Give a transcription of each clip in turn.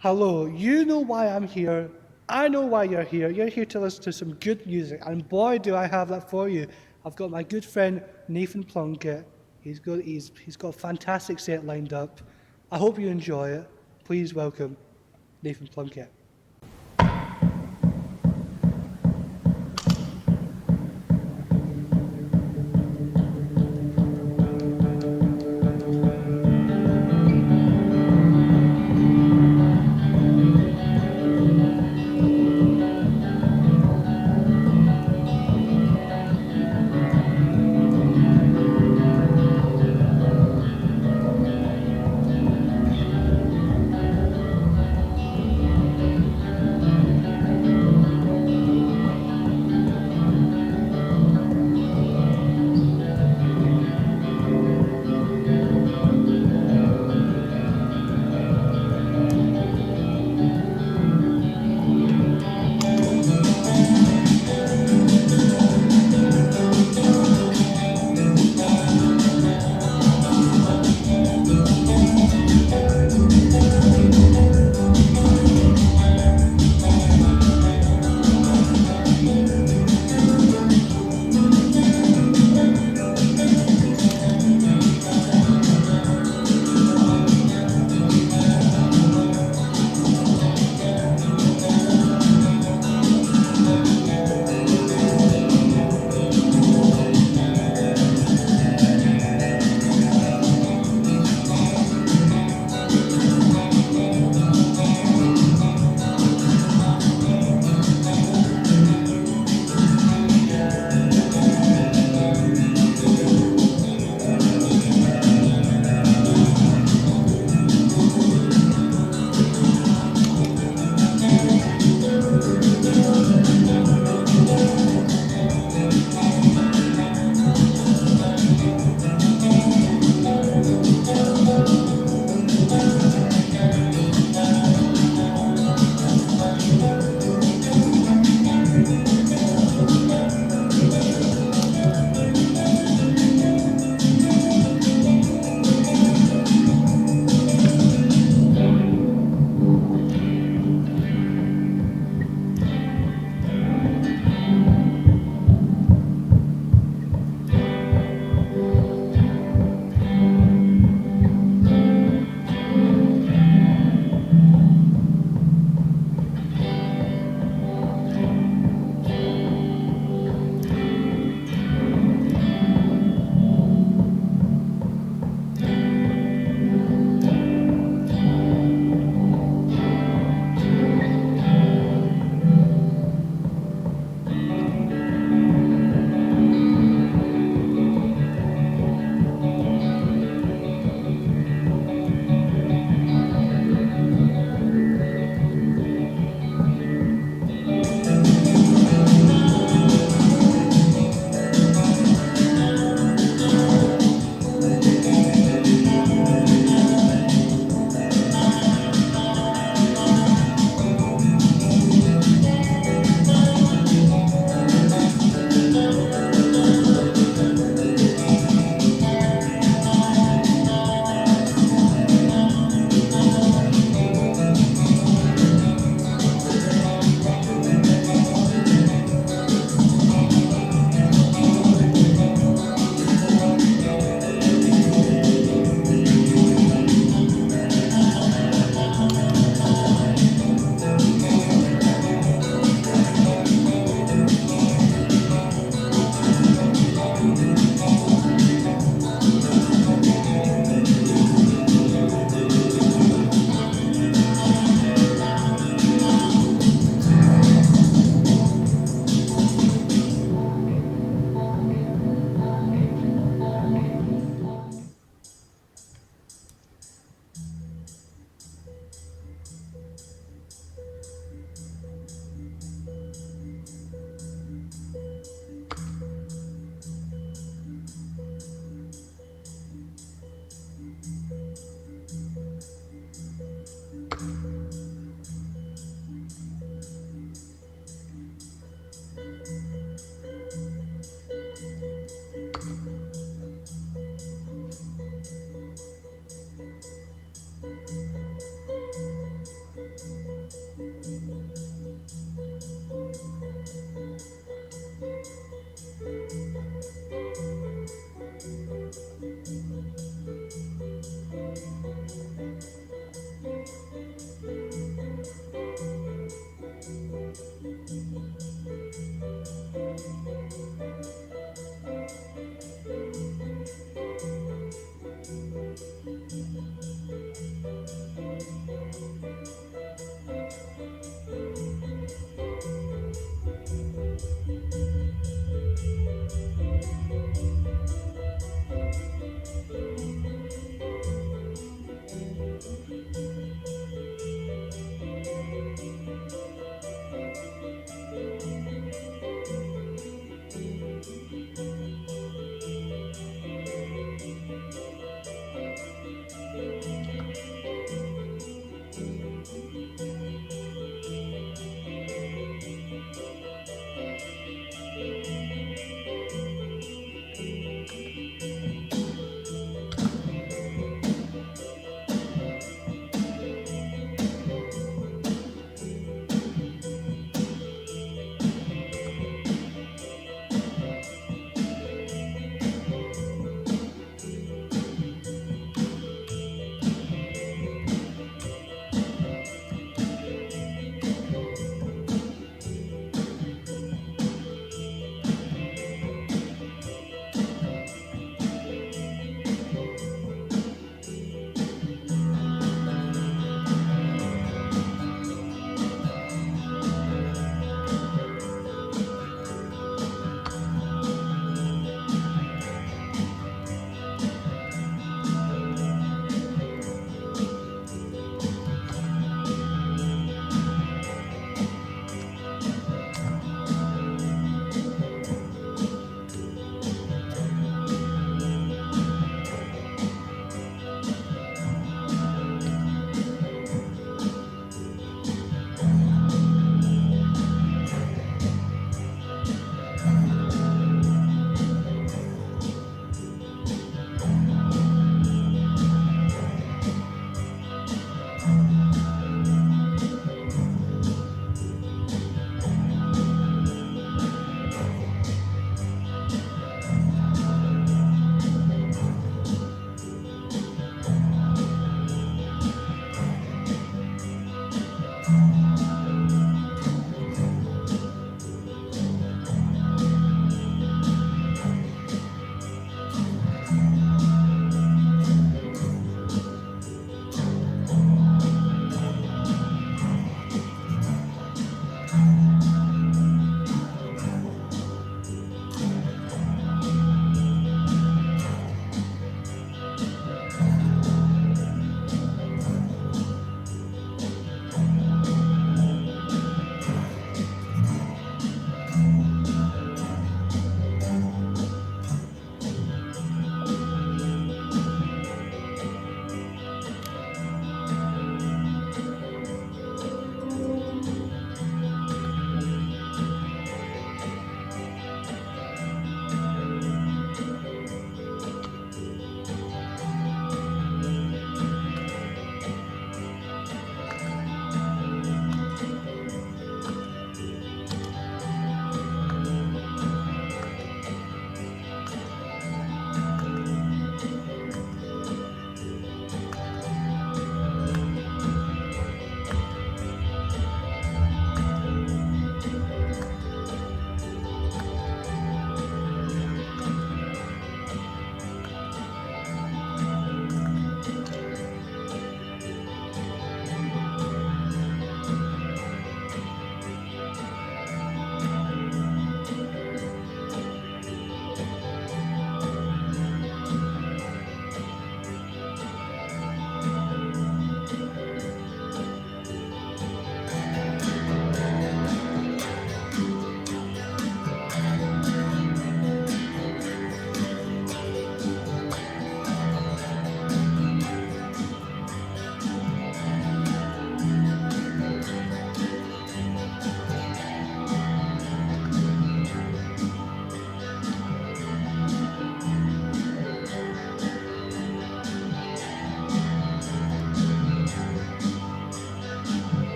Hello, you know why I'm here. I know why you're here. You're here to listen to some good music, and boy, do I have that for you. I've got my good friend Nathan Plunkett. He's got a fantastic set lined up. I hope you enjoy it. Please welcome Nathan Plunkett.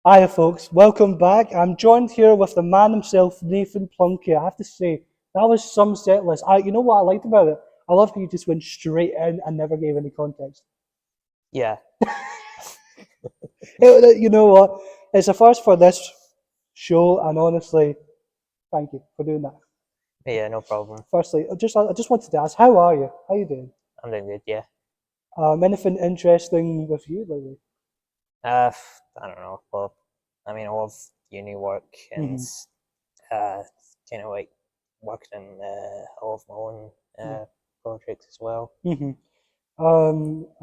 Hiya, folks. Welcome back. I'm joined here with the man himself, Nathan Plunkett. I have to say, that was some set list. You know what I liked about it? I love how you just went straight in and never gave any context. Yeah, You know what? It's a first for this show, and honestly, thank you for doing that. yeah, no problem. Firstly, I just wanted to ask, how are you? How you doing? I'm doing good. Yeah. Anything interesting with you lately? I don't know. Well, I mean, I love uni work and Mm-hmm. uh, kind of like working in a lot of my own Yeah. projects as well. Mm-hmm.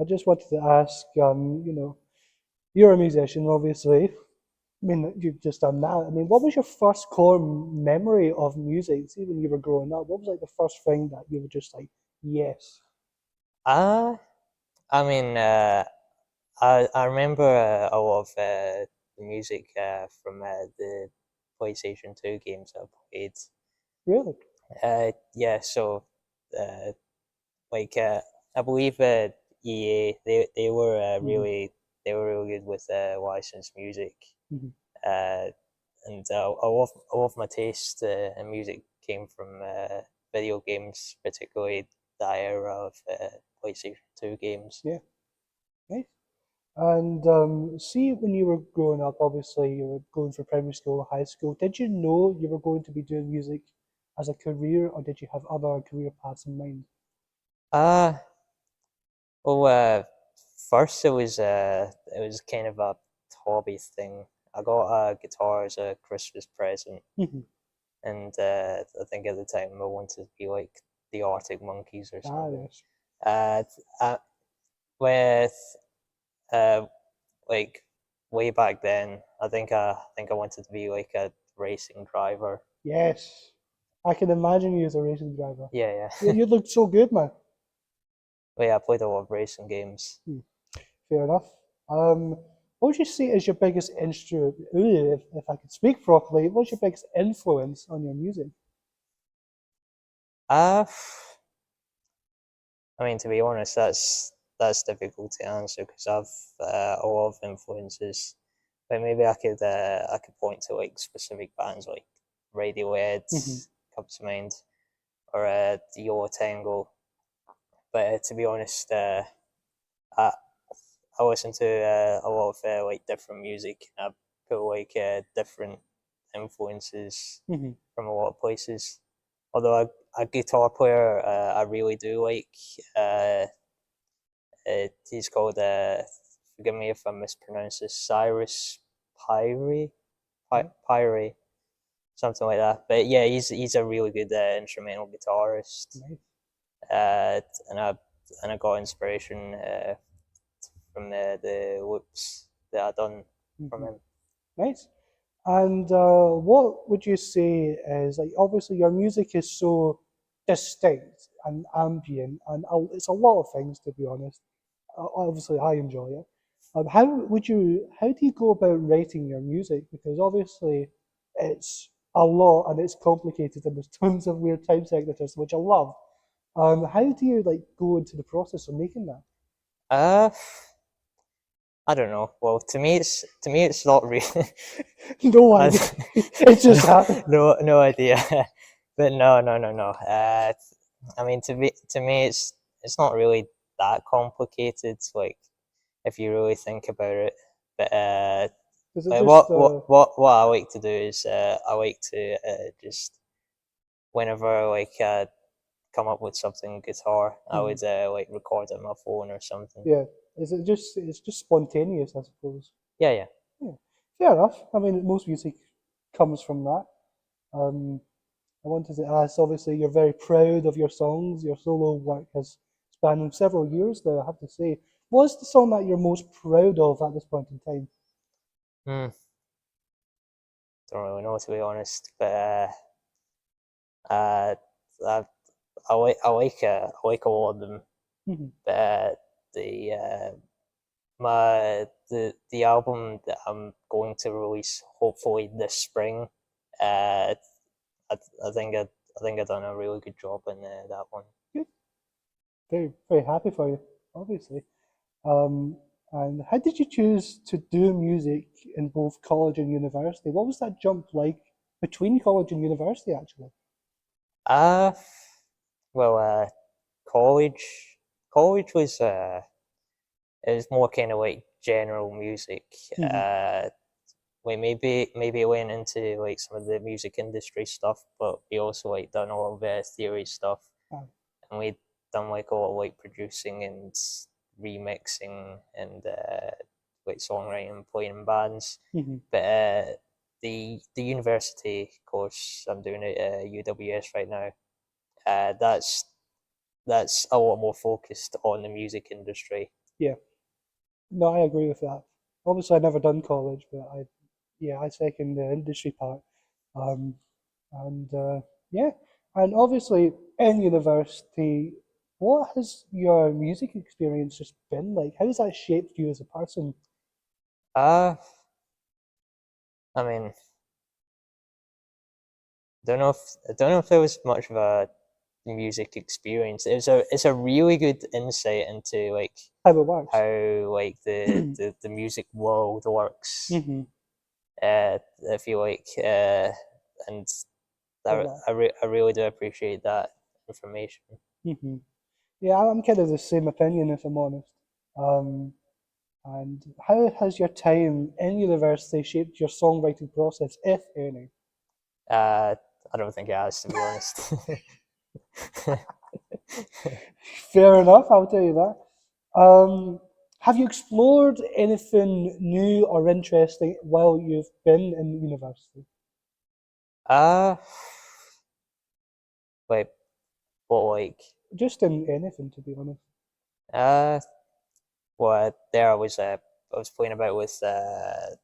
I just wanted to ask, you're a musician, obviously. I mean, you've just done that. I mean, what was your first core memory of music? See, when you were growing up, what was like the first thing that you were just like, yes, Uh, I mean, I remember a lot of the music from the PlayStation 2 games I played. really? Yeah, so uh, like I believe EA they were Mm-hmm. really good with licensed music, Mm-hmm. uh, and a lot of my taste in music came from video games, particularly the era of PlayStation 2 games. Yeah, nice. And see, when you were growing up, obviously you were going for primary school, high school. Did you know you were going to be doing music as a career, or did you have other career paths in mind? Uh well, first it was kind of a hobby thing. I got a guitar as a Christmas present, Mm-hmm. and I think at the time I wanted to be like the Arctic Monkeys or Ah, something. yes. Uh, uh, with uh, like way back then, I think I wanted to be like a racing driver. Yes. I can imagine you as a racing driver. Yeah, Yeah, yeah. you looked so good, man. But yeah, I played a lot of racing games. Hmm, fair enough. What would you say is your biggest instrument? If I could speak properly, what's your biggest influence on your music? Uh, I mean, to be honest, that's difficult to answer because I've a lot of influences. But maybe I could point to like specific bands like Radiohead Hmm. comes to mind, or the Yo Tango. But to be honest, I I listen to a lot of like different music. I put like different influences Hmm. from a lot of places. Although a guitar player I really do like. He's called forgive me if I mispronounce this. Cyrus Pyre, Yeah, Pyre, something like that. But yeah, he's a really good instrumental guitarist. nice. Uh, and I got inspiration from the loops that I done from Hmm. him. Nice. And what would you say is like? Obviously, your music is so distinct and ambient, and it's a lot of things, to be honest. Obviously, I enjoy it. How do you go about writing your music? Because obviously, it's a lot and it's complicated, and there's tons of weird time signatures, which I love. How do you like go into the process of making that? Uh, I don't know. Well, to me it's not really. No I, idea. It just happened. no idea. But no. I mean, to me it's not really that complicated. Like if you really think about it. But Is it like just what I like to do is I like to just whenever like come up with something guitar, I mhm. would like record it on my phone or something. Yeah? Is it just it's just spontaneous, I suppose. Yeah, yeah. Yeah, fair enough. I mean, most music comes from that. Um, I wanted to ask, obviously, you're very proud of your songs. Your solo work has spanned several years now, I have to say. What's the song that you're most proud of at this point in time? Hmm. Don't really know to be honest, but uh, I, I like a lot of them. Mhm. But the the album that I'm going to release hopefully this spring, uh, I think I think I've done a really good job in that one. Good. Very, very happy for you, obviously. Um, And how did you choose to do music in both college and university? What was that jump like between college and university, actually? Uh, well, college, college was it was more kind of like general music. Hmm. Uh, maybe it went into like some of the music industry stuff, but we also like done a lot of theory stuff, Ah. and we done like a lot of like producing and remixing and like songwriting and playing in bands. Hmm. But the university course I'm doing at UWS right now, that's a lot more focused on the music industry. Yeah, no, I agree with that. Obviously, I never done college, but yeah, I second the industry part. Um, and yeah, and obviously in university, what has your music experience just been like? How has that shaped you as a person? Uh, I mean, I don't know if there was much of a music experience. It's a really good insight into like How it works? how like the music world works. Hmm. I feel like and Well, I really do appreciate that information. hmm. Yeah, I'm kind of the same opinion, if I'm honest. Um, and how has your time in university shaped your songwriting process, if any? I don't think it has, to be honest. Fair enough, I'll tell you that. Have you explored anything new or interesting while you've been in university? uh, wait, what like Just in anything, to be honest. uh, well, there I was playing about with the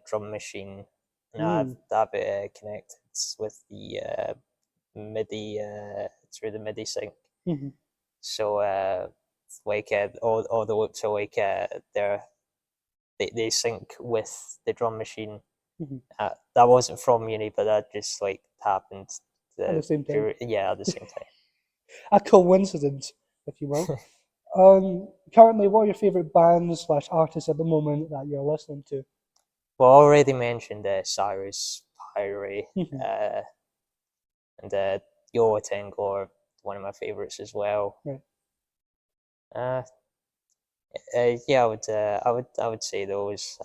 drum machine, and Mm. I've connected with the MIDI through the MIDI sync. Hmm. So all the loops are like they sync with the drum machine. Hmm. That wasn't from uni, but that just like happened. At the same time. Yeah, at the same A coincidence, if you will. Currently, what are your favourite bands slash artists at the moment that you're listening to? Well, I already mentioned Cyrus, Pyre, Hmm. uh, and Yo Tango are one of my favorites as well. Right. Uh, yeah, I would say those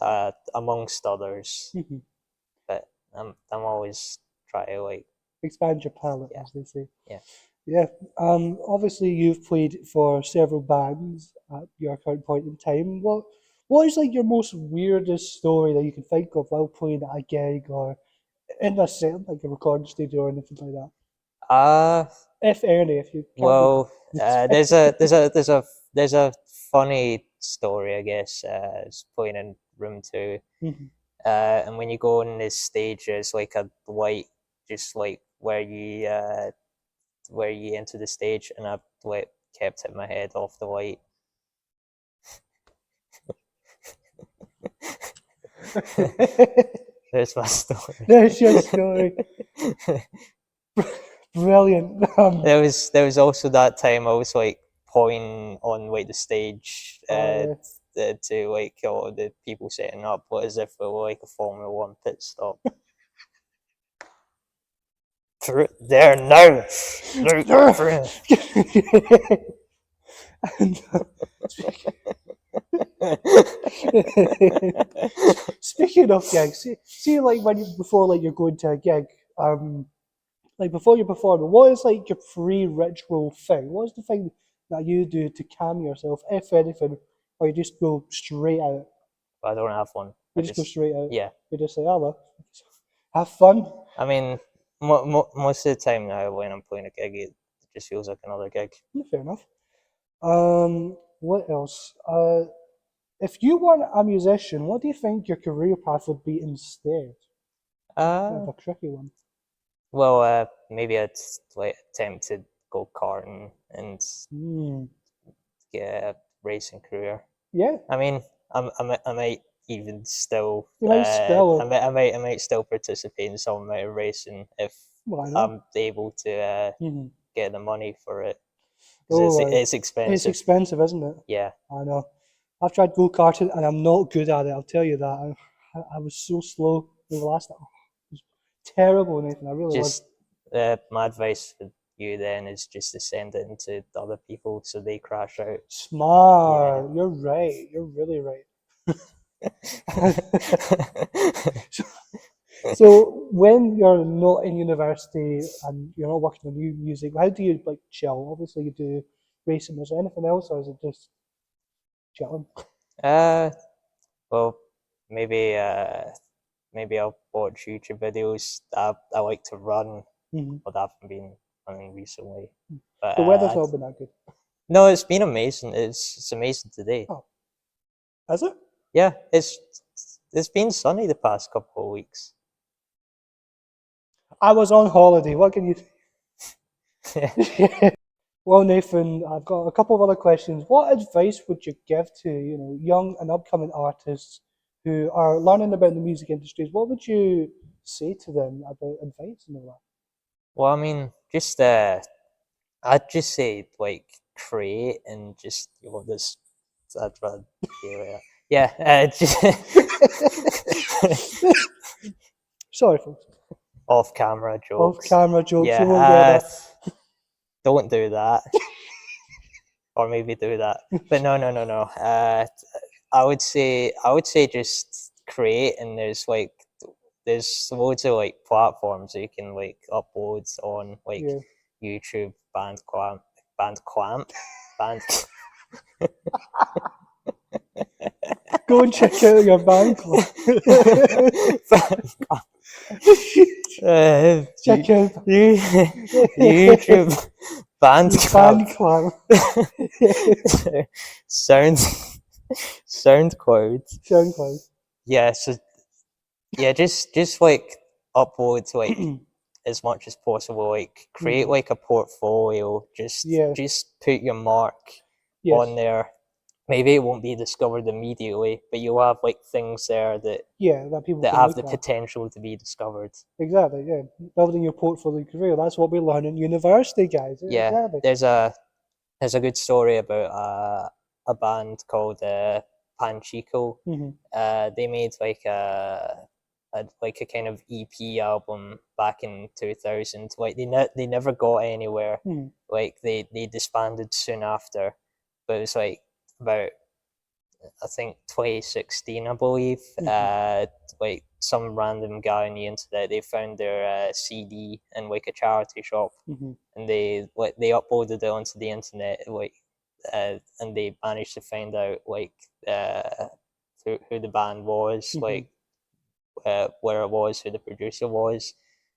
amongst others, Hmm. but I'm always try to like Expand your palette, yeah as they say. yeah. Yeah. Obviously, you've played for several bands at your current point in time. What is like your most weirdest story that you can think of while playing at a gig or in a set, like a recording studio or anything like that? Uh If any, if you can't be well, there's a funny story, I guess. It's playing in room two, Mhm. and when you go on this stage, there's like a light, just like where you enter the stage, and I like kept hitting my head off the light. There's my story. There's your story. Brilliant. There was also that time I was like pointing on like the stage Uh, to like all the people setting up, but as if it were like a Formula One pit stop. Through there now, through. and, speaking of gigs, see like when you, before like you're going to a gig, like before you perform, what is like your pre-ritual thing? What is the thing that you do to calm yourself, if anything, or you just go straight out? I don't have one. You just go straight out. Yeah. You just say, "Ah, well, have fun." I mean, most of the time now when I'm playing a gig, it just feels like another gig. Yeah, fair enough. What else? If you weren't a musician, what do you think your career path would be instead? Bit of Uh, a tricky one. well, maybe I'd like attempt to go karting and Hmm. get a racing career. Yeah, I mean, I might even still, you might still. I might still participate in some amount of racing if Why not? I'm able to Hmm. get the money for it because Oh, it's it's expensive. expensive, isn't it? Yeah, I know. I've tried go-karting and I'm not good at it, I'll tell you that. I was so slow the last time. It was terrible, Nathan, I really was. Just my advice for you then is just to send it into the other people so they crash out. Smart. You're right. You're really right. So when you're not in university and you're not working on new music, how do you like chill? Obviously you do racing. Is there anything else, or is it just chilling? uh, well, maybe maybe I'll watch YouTube videos. I like to run, Mm-hmm. but I haven't been running recently. But The weather's not been that good. no, it's been amazing. It's amazing today. Oh, has it? Yeah, it's been sunny the past couple of weeks. I was on holiday. What can you? Yeah. Well, Nathan, I've got a couple of other questions. What advice would you give to young and upcoming artists who are learning about the music industries? What would you say to them about advice and all Well, I mean, just I'd just say like create and just this. I'd rather hear it. Yeah, just that? Sorry, folks. off-camera Off jokes. camera jokes, you won't get Yeah, that. don't do that, or maybe do that. But no. I would say just create, and there's loads of like platforms that you can like upload on like Yeah. YouTube, Bandclamp, Band. Go and check out your band club. Check out YouTube band Bandcamp club. Sound SoundCloud. SoundCloud. Yeah, so yeah, just like upload like as much as possible. Like create like a portfolio. Yeah. Just put your mark Yes. on there. Maybe it won't be discovered immediately, but you'll have like things there that Yeah, that people that can have look the at. potential to be discovered. Exactly, yeah. Building your portfolio career. That's what we learn in university, guys. Yeah, Exactly. there's a good story about a band called Panchico. They made like a kind of EP album back in 2000. Like they never got anywhere. Like they disbanded soon after, but it was like about I think 2016, I believe. Like some random guy on the internet, they found their CD in like a charity shop, and they uploaded it onto the internet, like, and they managed to find out like who the band was, like where it was, who the producer was,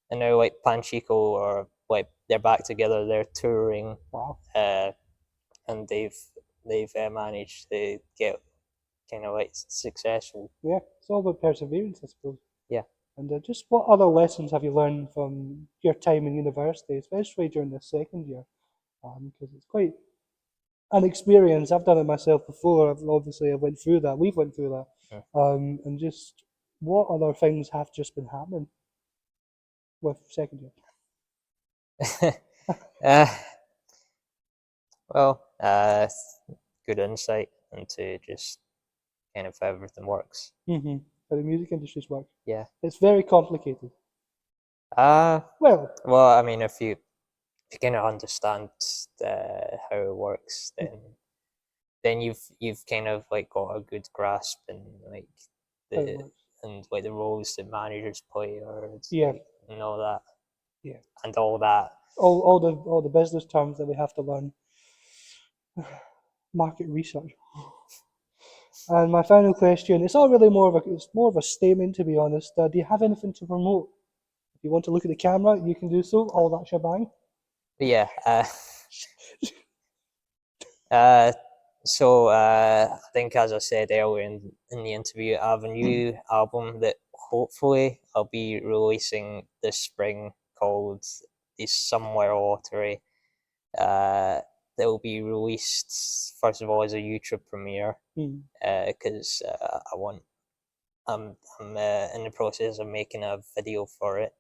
and now like Panchico are like they're back together, they're touring. Wow. And they've managed to get kind of like successful. Yeah, it's all about perseverance, I suppose. Yeah. And just what other lessons have you learned from your time in university, especially during the second year? Because it's quite an experience. I've done it myself before. I went through that. We've went through that. And just what other things have just been happening with second year? uh, well, good insight into just kind of how everything works. How the music industries work. Yeah. It's very complicated. Well, I mean, if you kind of understand how it works, then you've kind of like got a good grasp and like the roles that managers play or and all that. Yeah. And all that. All the business terms that we have to learn. Market research. And my final question, it's not really it's more of a statement, to be honest. Do you have anything to promote? If you want to look at the camera, you can do so. All that shebang. Yeah. So I think, as I said earlier in the interview, I have a new album that hopefully I'll be releasing this spring called "Is Somewhere Watery." That will be released first of all as a YouTube premiere because I'm in the process of making a video for it.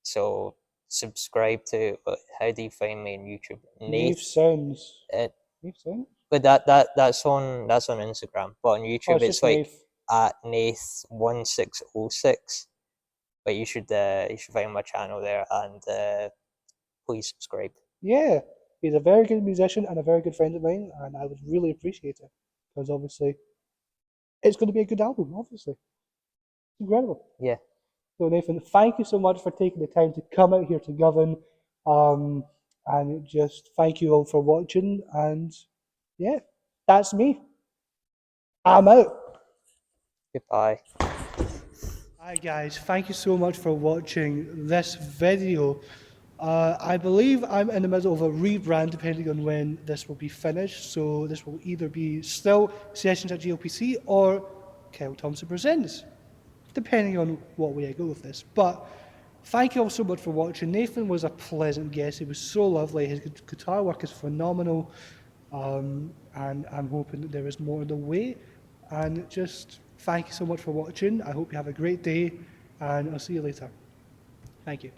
So subscribe to. How do you find me on YouTube? Nave Sounds. Nave Sounds? But that's on Instagram. But on Oh, YouTube, it's it's just like Nath. at Nath1606. But you should find my channel there, and please subscribe. Yeah, he's a very good musician and a very good friend of mine, and I would really appreciate it because obviously it's going to be a good album. Obviously, it's incredible. Yeah. So Nathan, thank you so much for taking the time to come out here to Govan, and just thank you all for watching. And yeah, that's me. I'm out. Goodbye. Hi guys, thank you so much for watching this video. I believe I'm in the middle of a rebrand depending on when this will be finished. So this will either be still Sessions at GLPC or Kyle Thomson Presents, depending on what way I go with this. But thank you all so much for watching. Nathan was a pleasant guest. He was so lovely. His guitar work is phenomenal. And I'm hoping that there is more on the way. And just thank you so much for watching. I hope you have a great day, and I'll see you later. Thank you.